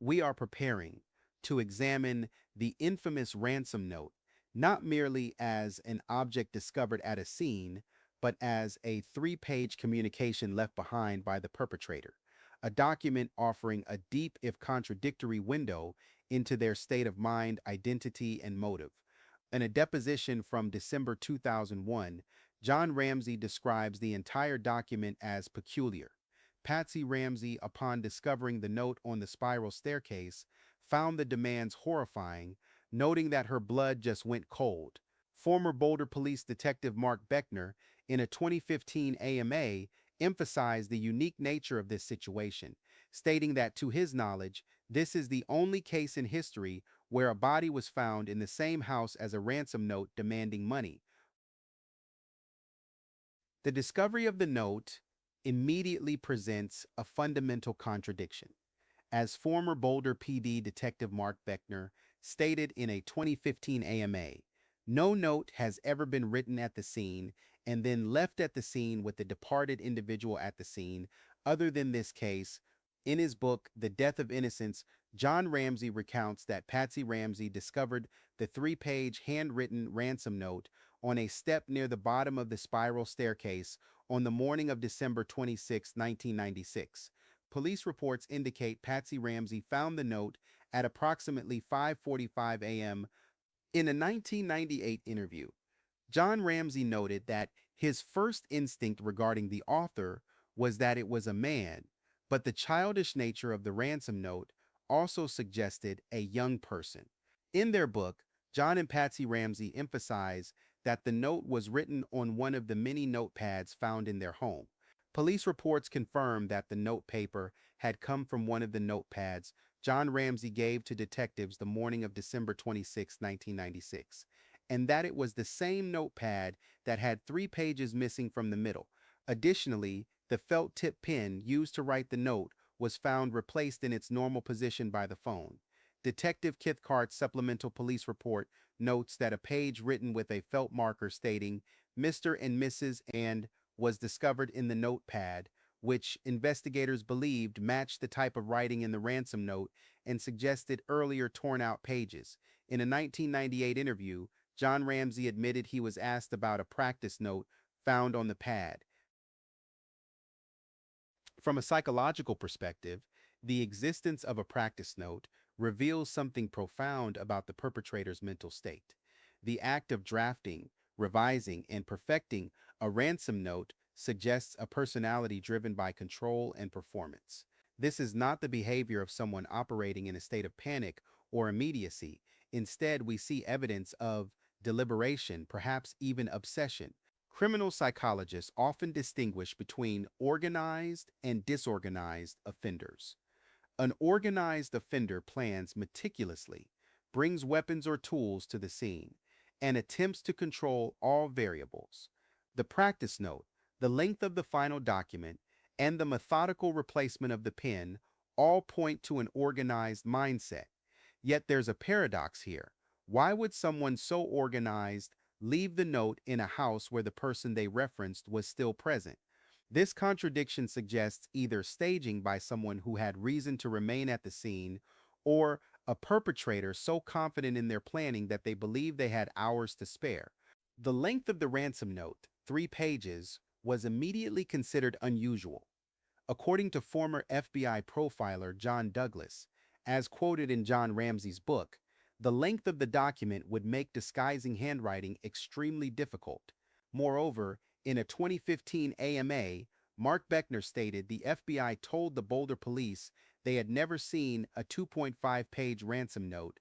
we are preparing to examine the infamous ransom note, not merely as an object discovered at a scene, but as a three-page communication left behind by the perpetrator, a document offering a deep, if contradictory, window into their state of mind, identity, and motive. In a deposition from December 2001, John Ramsey describes the entire document as peculiar. Patsy Ramsey, upon discovering the note on the spiral staircase, found the demands horrifying, noting that her blood just went cold. Former Boulder Police Detective Mark Beckner, in a 2015 AMA, emphasized the unique nature of this situation, stating that to his knowledge, this is the only case in history where a body was found in the same house as a ransom note demanding money. The discovery of the note immediately presents a fundamental contradiction. As former Boulder PD Detective Mark Beckner stated in a 2015 AMA, no note has ever been written at the scene and then left at the scene with the departed individual at the scene, other than this case. In his book, The Death of Innocence, John Ramsey recounts that Patsy Ramsey discovered the three-page handwritten ransom note on a step near the bottom of the spiral staircase on the morning of December 26, 1996. Police reports indicate Patsy Ramsey found the note at approximately 5:45 a.m. In a 1998 interview, John Ramsey noted that his first instinct regarding the author was that it was a man, but the childish nature of the ransom note also suggested a young person. In their book, John and Patsy Ramsey emphasize that the note was written on one of the many notepads found in their home. Police reports confirm that the note paper had come from one of the notepads John Ramsey gave to detectives the morning of December 26, 1996, and that it was the same notepad that had 3 pages missing from the middle. Additionally, the felt tip pen used to write the note was found replaced in its normal position by the phone. Detective Kithcart's supplemental police report notes that a page written with a felt marker stating Mr. and Mrs. and was discovered in the notepad, which investigators believed matched the type of writing in the ransom note and suggested earlier torn-out pages. In a 1998 interview, John Ramsey admitted he was asked about a practice note found on the pad. From a psychological perspective, the existence of a practice note reveals something profound about the perpetrator's mental state. The act of drafting, revising, and perfecting a ransom note suggests a personality driven by control and performance. This is not the behavior of someone operating in a state of panic or immediacy. Instead, we see evidence of deliberation, perhaps even obsession. Criminal psychologists often distinguish between organized and disorganized offenders. An organized offender plans meticulously, brings weapons or tools to the scene, and attempts to control all variables. The practice note, the length of the final document, and the methodical replacement of the pen all point to an organized mindset. Yet there's a paradox here. Why would someone so organized leave the note in a house where the person they referenced was still present? This contradiction suggests either staging by someone who had reason to remain at the scene, or a perpetrator so confident in their planning that they believed they had hours to spare. The length of the ransom note, 3 pages, was immediately considered unusual. According to former FBI profiler John Douglas, as quoted in John Ramsey's book, the length of the document would make disguising handwriting extremely difficult. Moreover, in a 2015 AMA, Mark Beckner stated the FBI told the Boulder police they had never seen a 2.5-page ransom note.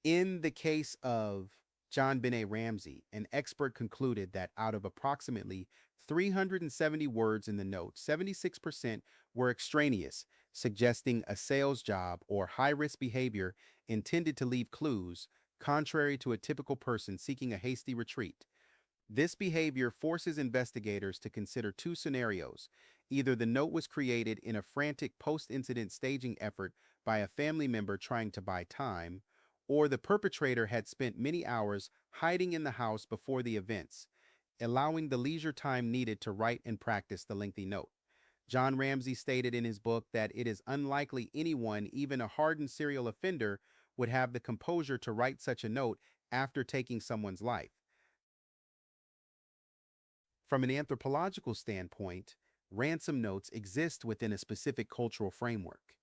In the case of JonBenet Ramsey, an expert concluded that out of approximately 370 words in the note, 76% were extraneous, suggesting a sales job or high-risk behavior intended to leave clues, contrary to a typical person seeking a hasty retreat. This behavior forces investigators to consider two scenarios. Either the note was created in a frantic post-incident staging effort by a family member trying to buy time, or the perpetrator had spent many hours hiding in the house before the events, allowing the leisure time needed to write and practice the lengthy note. John Ramsey stated in his book that it is unlikely anyone, even a hardened serial offender, would have the composure to write such a note after taking someone's life. From an anthropological standpoint, ransom notes exist within a specific cultural framework.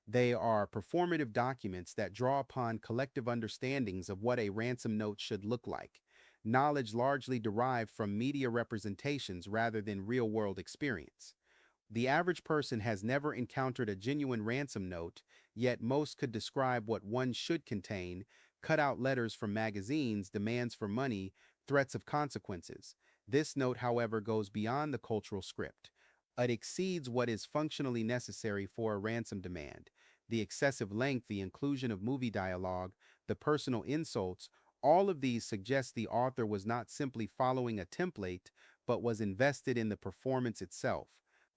They are performative documents that draw upon collective understandings of what a ransom note should look like, knowledge largely derived from media representations rather than real world experience. The average person has never encountered a genuine ransom note, yet most could describe what one should contain: cut out letters from magazines, demands for money, threats of consequences. This note, however, goes beyond the cultural script. It exceeds what is functionally necessary for a ransom demand. The excessive length, the inclusion of movie dialogue, the personal insults, all of these suggest the author was not simply following a template, but was invested in the performance itself.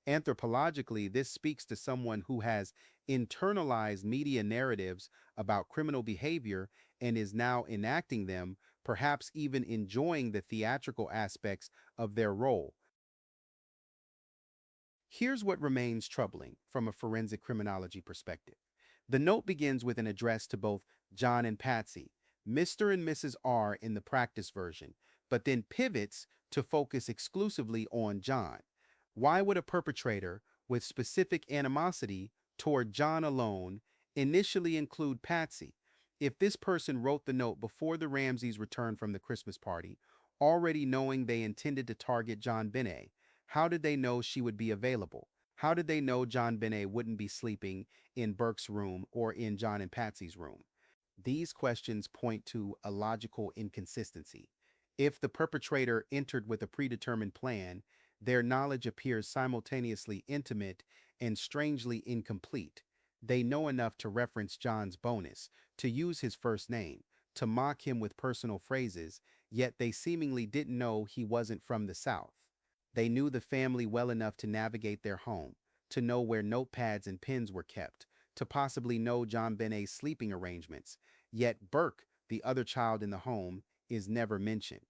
Anthropologically, this speaks to someone who has internalized media narratives about criminal behavior and is now enacting them, perhaps even enjoying the theatrical aspects of their role. Here's what remains troubling from a forensic criminology perspective. The note begins with an address to both John and Patsy, Mr. and Mrs. R in the practice version, but then pivots to focus exclusively on John. Why would a perpetrator with specific animosity toward John alone initially include Patsy? If this person wrote the note before the Ramseys returned from the Christmas party, already knowing they intended to target JonBenet, how did they know she would be available? How did they know JonBenet wouldn't be sleeping in Burke's room or in John and Patsy's room? These questions point to a logical inconsistency. If the perpetrator entered with a predetermined plan, their knowledge appears simultaneously intimate and strangely incomplete. They know enough to reference John's bonus, to use his first name, to mock him with personal phrases, yet they seemingly didn't know he wasn't from the South. They knew the family well enough to navigate their home, to know where notepads and pens were kept, to possibly know JonBenet's sleeping arrangements. Yet Burke, the other child in the home, is never mentioned.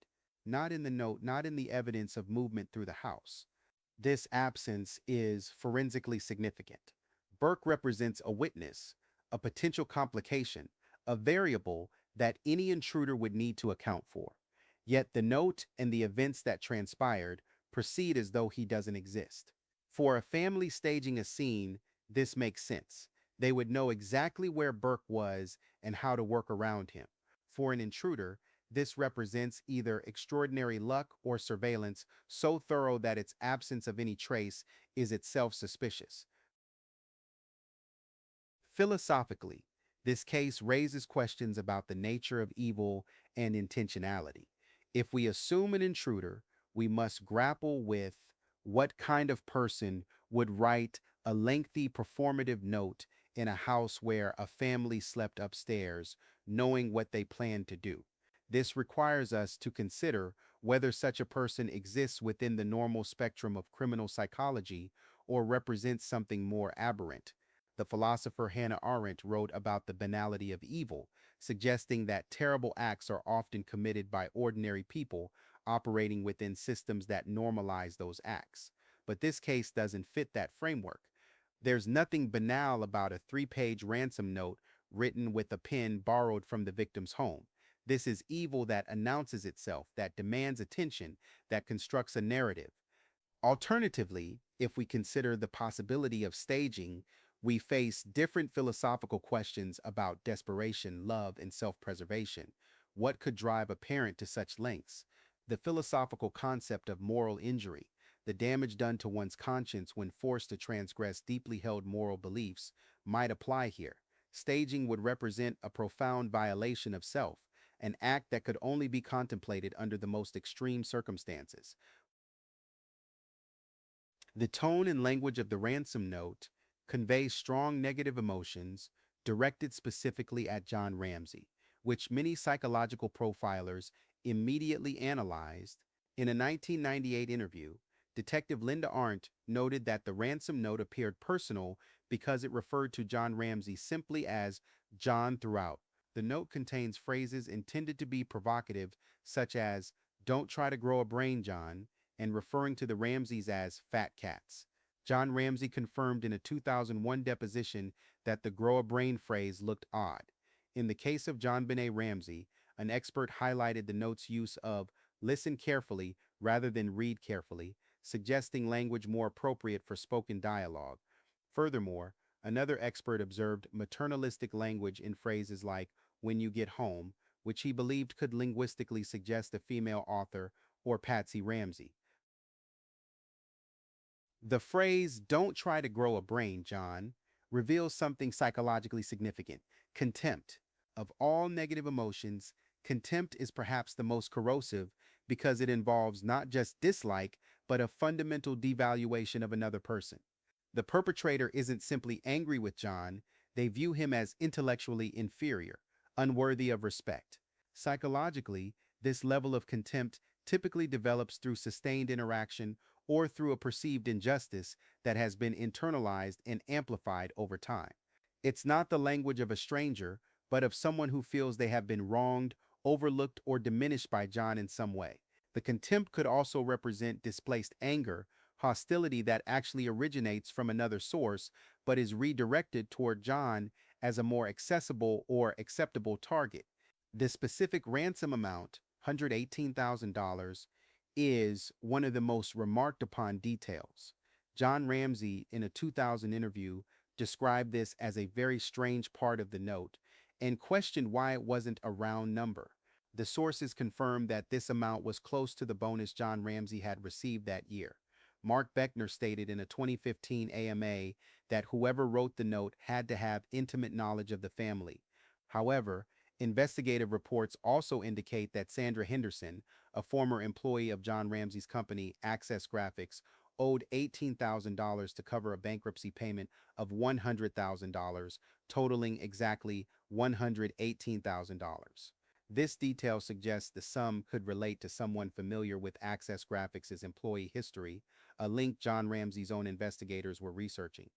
Not in the note, not in the evidence of movement through the house. This absence is forensically significant. Burke represents a witness, a potential complication, a variable that any intruder would need to account for. Yet the note and the events that transpired proceed as though he doesn't exist. For a family staging a scene, this makes sense. They would know exactly where Burke was and how to work around him. For an intruder, this represents either extraordinary luck or surveillance so thorough that its absence of any trace is itself suspicious. Philosophically, this case raises questions about the nature of evil and intentionality. If we assume an intruder, we must grapple with what kind of person would write a lengthy performative note in a house where a family slept upstairs, knowing what they planned to do. This requires us to consider whether such a person exists within the normal spectrum of criminal psychology or represents something more aberrant. The philosopher Hannah Arendt wrote about the banality of evil, suggesting that terrible acts are often committed by ordinary people operating within systems that normalize those acts. But this case doesn't fit that framework. There's nothing banal about a 3-page ransom note written with a pen borrowed from the victim's home. This is evil that announces itself, that demands attention, that constructs a narrative. Alternatively, if we consider the possibility of staging, we face different philosophical questions about desperation, love, and self-preservation. What could drive a parent to such lengths? The philosophical concept of moral injury, the damage done to one's conscience when forced to transgress deeply held moral beliefs, might apply here. Staging would represent a profound violation of self, an act that could only be contemplated under the most extreme circumstances. The tone and language of the ransom note conveys strong negative emotions directed specifically at John Ramsey, which many psychological profilers immediately analyzed. In a 1998 interview, Detective Linda Arndt noted that the ransom note appeared personal because it referred to John Ramsey simply as John throughout. The note contains phrases intended to be provocative, such as, "Don't try to grow a brain, John," and referring to the Ramseys as fat cats. John Ramsey confirmed in a 2001 deposition that the grow a brain phrase looked odd. In the case of JonBenet Ramsey, an expert highlighted the note's use of listen carefully rather than read carefully, suggesting language more appropriate for spoken dialogue. Furthermore, another expert observed maternalistic language in phrases like when you get home, which he believed could linguistically suggest a female author or Patsy Ramsey. The phrase, don't try to grow a brain, John, reveals something psychologically significant: contempt. Of all negative emotions, contempt is perhaps the most corrosive because it involves not just dislike, but a fundamental devaluation of another person. The perpetrator isn't simply angry with John, they view him as intellectually inferior, unworthy of respect. Psychologically, this level of contempt typically develops through sustained interaction or through a perceived injustice that has been internalized and amplified over time. It's not the language of a stranger, but of someone who feels they have been wronged, overlooked, or diminished by John in some way. The contempt could also represent displaced anger, hostility that actually originates from another source but is redirected toward John as a more accessible or acceptable target. The specific ransom amount, $118,000, is one of the most remarked upon details. John Ramsey, in a 2000 interview, described this as a very strange part of the note and questioned why it wasn't a round number. The sources confirmed that this amount was close to the bonus John Ramsey had received that year. Mark Beckner stated in a 2015 AMA that whoever wrote the note had to have intimate knowledge of the family. However, investigative reports also indicate that Sandra Henderson, a former employee of John Ramsey's company, Access Graphics, owed $18,000 to cover a bankruptcy payment of $100,000, totaling exactly $118,000. This detail suggests the sum could relate to someone familiar with Access Graphics' employee history, a link John Ramsey's own investigators were researching.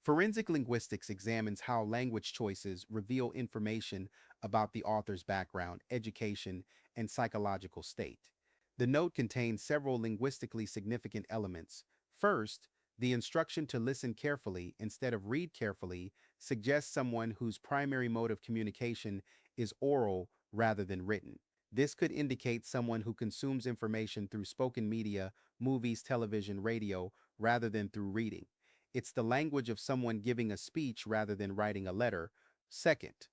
Forensic linguistics examines how language choices reveal information about the author's background, education, and psychological state. The note contains several linguistically significant elements. First, the instruction to listen carefully instead of read carefully suggests someone whose primary mode of communication is oral rather than written. This could indicate someone who consumes information through spoken media, movies, television, radio, rather than through reading. It's the language of someone giving a speech rather than writing a letter. Second,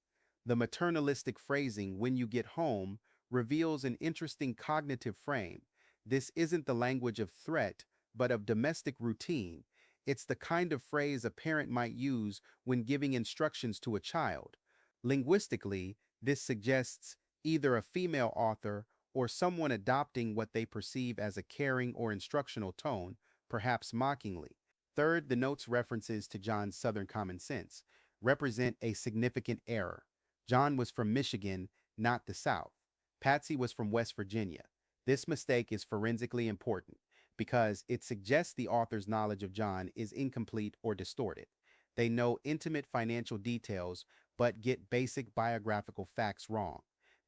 the maternalistic phrasing, when you get home, reveals an interesting cognitive frame. This isn't the language of threat, but of domestic routine. It's the kind of phrase a parent might use when giving instructions to a child. Linguistically, this suggests either a female author or someone adopting what they perceive as a caring or instructional tone, perhaps mockingly. Third, the note's references to John's Southern common sense represent a significant error. John was from Michigan, not the South. Patsy was from West Virginia. This mistake is forensically important because it suggests the author's knowledge of John is incomplete or distorted. They know intimate financial details but get basic biographical facts wrong.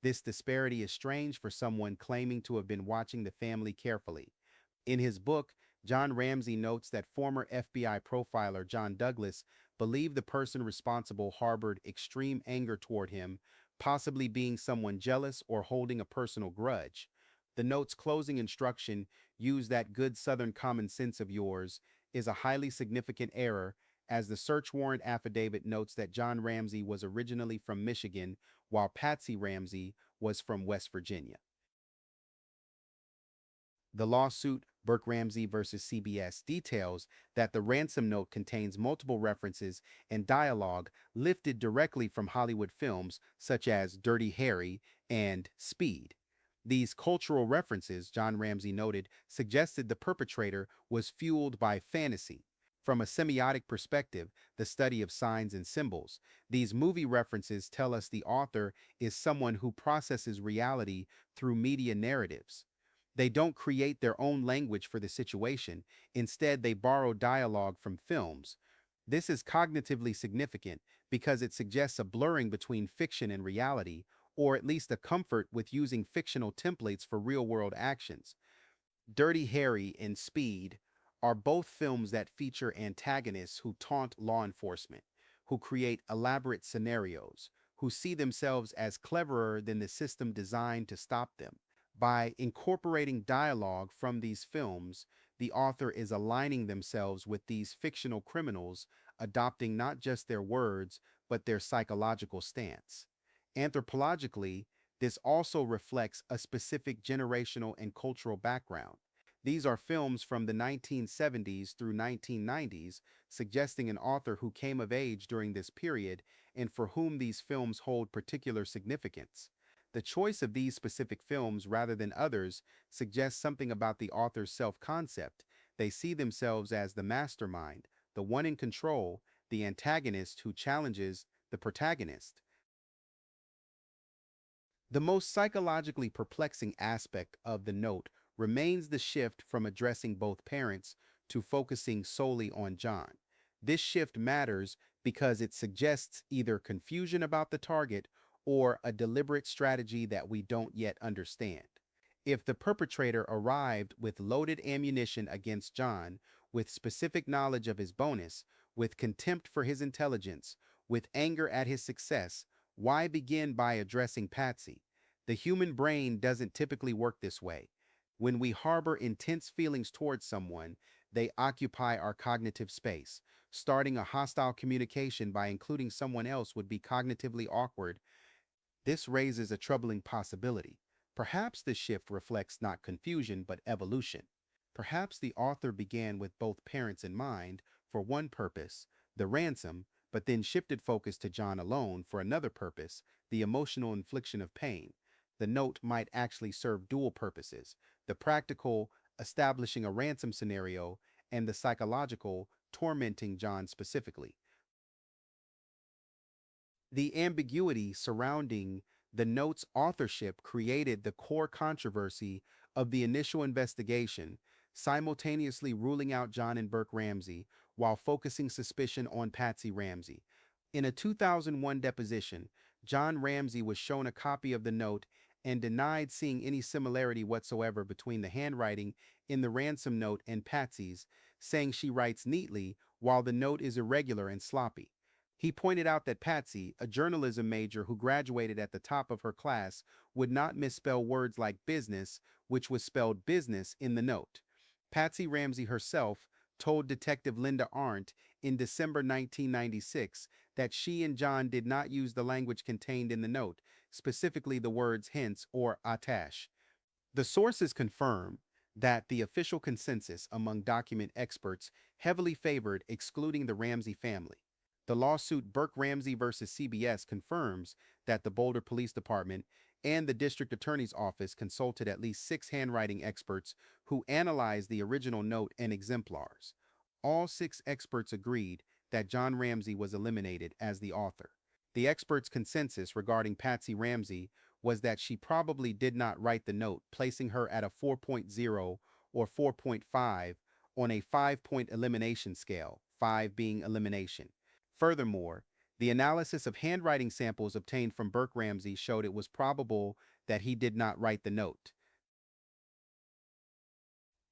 This disparity is strange for someone claiming to have been watching the family carefully. In his book, John Ramsey notes that former FBI profiler John Douglas believed the person responsible harbored extreme anger toward him, possibly being someone jealous or holding a personal grudge. The note's closing instruction, use that good Southern common sense of yours, is a highly significant error, as the search warrant affidavit notes that John Ramsey was originally from Michigan, while Patsy Ramsey was from West Virginia. The lawsuit, Burke Ramsey versus CBS, details that the ransom note contains multiple references and dialogue lifted directly from Hollywood films such as Dirty Harry and Speed. These cultural references, John Ramsey noted, suggested the perpetrator was fueled by fantasy. From a semiotic perspective, the study of signs and symbols, these movie references tell us the author is someone who processes reality through media narratives. They don't create their own language for the situation. Instead, they borrow dialogue from films. This is cognitively significant because it suggests a blurring between fiction and reality, or at least a comfort with using fictional templates for real-world actions. Dirty Harry and Speed are both films that feature antagonists who taunt law enforcement, who create elaborate scenarios, who see themselves as cleverer than the system designed to stop them. By incorporating dialogue from these films, the author is aligning themselves with these fictional criminals, adopting not just their words, but their psychological stance. Anthropologically, this also reflects a specific generational and cultural background. These are films from the 1970s through 1990s, suggesting an author who came of age during this period and for whom these films hold particular significance. The choice of these specific films rather than others suggests something about the author's self-concept. They see themselves as the mastermind, the one in control, the antagonist who challenges the protagonist. The most psychologically perplexing aspect of the note remains the shift from addressing both parents to focusing solely on John. This shift matters because it suggests either confusion about the target or a deliberate strategy that we don't yet understand. If the perpetrator arrived with loaded ammunition against John, with specific knowledge of his bonus, with contempt for his intelligence, with anger at his success, why begin by addressing Patsy? The human brain doesn't typically work this way. When we harbor intense feelings towards someone, they occupy our cognitive space. Starting a hostile communication by including someone else would be cognitively awkward. This raises a troubling possibility. Perhaps the shift reflects not confusion, but evolution. Perhaps the author began with both parents in mind for one purpose, the ransom, but then shifted focus to John alone for another purpose, the emotional infliction of pain. The note might actually serve dual purposes, the practical, establishing a ransom scenario, and the psychological, tormenting John specifically. The ambiguity surrounding the note's authorship created the core controversy of the initial investigation, simultaneously ruling out John and Burke Ramsey while focusing suspicion on Patsy Ramsey. In a 2001 deposition, John Ramsey was shown a copy of the note and denied seeing any similarity whatsoever between the handwriting in the ransom note and Patsy's, saying she writes neatly while the note is irregular and sloppy. He pointed out that Patsy, a journalism major who graduated at the top of her class, would not misspell words like business, which was spelled business in the note. Patsy Ramsey herself told Detective Linda Arndt in December 1996 that she and John did not use the language contained in the note, specifically the words hence or attache. The sources confirm that the official consensus among document experts heavily favored excluding the Ramsey family. The lawsuit Burke Ramsey versus CBS confirms that the Boulder Police Department and the District Attorney's Office consulted at least 6 handwriting experts who analyzed the original note and exemplars. All 6 experts agreed that John Ramsey was eliminated as the author. The experts' consensus regarding Patsy Ramsey was that she probably did not write the note, placing her at a 4.0 or 4.5 on a 5-point elimination scale, 5 being elimination. Furthermore, the analysis of handwriting samples obtained from Burke Ramsey showed it was probable that he did not write the note.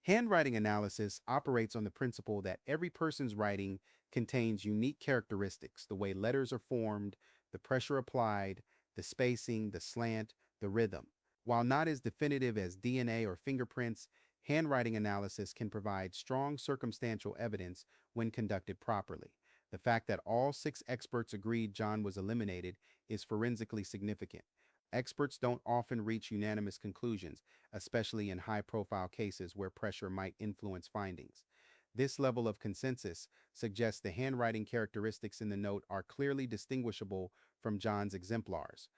Handwriting analysis operates on the principle that every person's writing contains unique characteristics, the way letters are formed, the pressure applied, the spacing, the slant, the rhythm. While not as definitive as DNA or fingerprints, handwriting analysis can provide strong circumstantial evidence when conducted properly. The fact that all 6 experts agreed John was eliminated is forensically significant. Experts don't often reach unanimous conclusions, especially in high-profile cases where pressure might influence findings. This level of consensus suggests the handwriting characteristics in the note are clearly distinguishable from John's exemplars.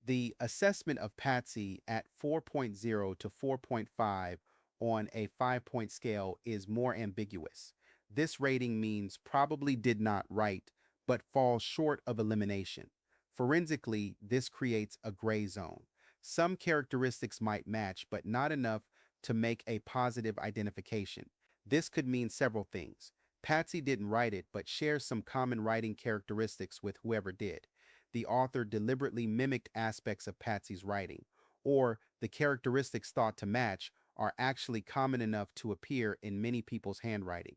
The assessment of Patsy at 4.0 to 4.5 on a 5-point scale is more ambiguous. This rating means probably did not write, but falls short of elimination. Forensically, this creates a gray zone. Some characteristics might match, but not enough to make a positive identification. This could mean several things. Patsy didn't write it, but shares some common writing characteristics with whoever did. The author deliberately mimicked aspects of Patsy's writing, or the characteristics thought to match are actually common enough to appear in many people's handwriting.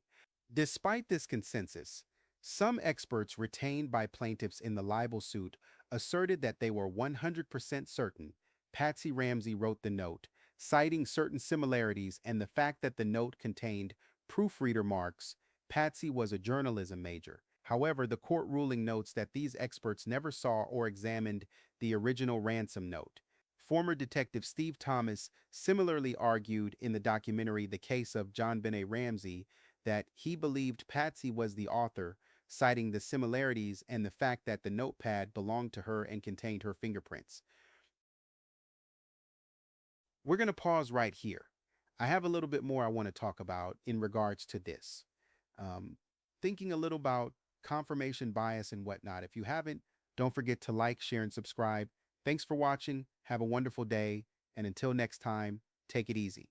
Despite this consensus, some experts retained by plaintiffs in the libel suit asserted that they were 100% certain Patsy Ramsey wrote the note, citing certain similarities and the fact that the note contained proofreader marks. Patsy was a journalism major. However, the court ruling notes that these experts never saw or examined the original ransom note. Former Detective Steve Thomas similarly argued in the documentary The Case of JonBenet Ramsey that he believed Patsy was the author, citing the similarities and the fact that the notepad belonged to her and contained her fingerprints. We're going to pause right here. I have a little bit more I want to talk about in regards to this. Um, Thinking a little about confirmation bias and whatnot. If you haven't, don't forget to like, share, and subscribe. Thanks for watching. Have a wonderful day. And until next time, take it easy.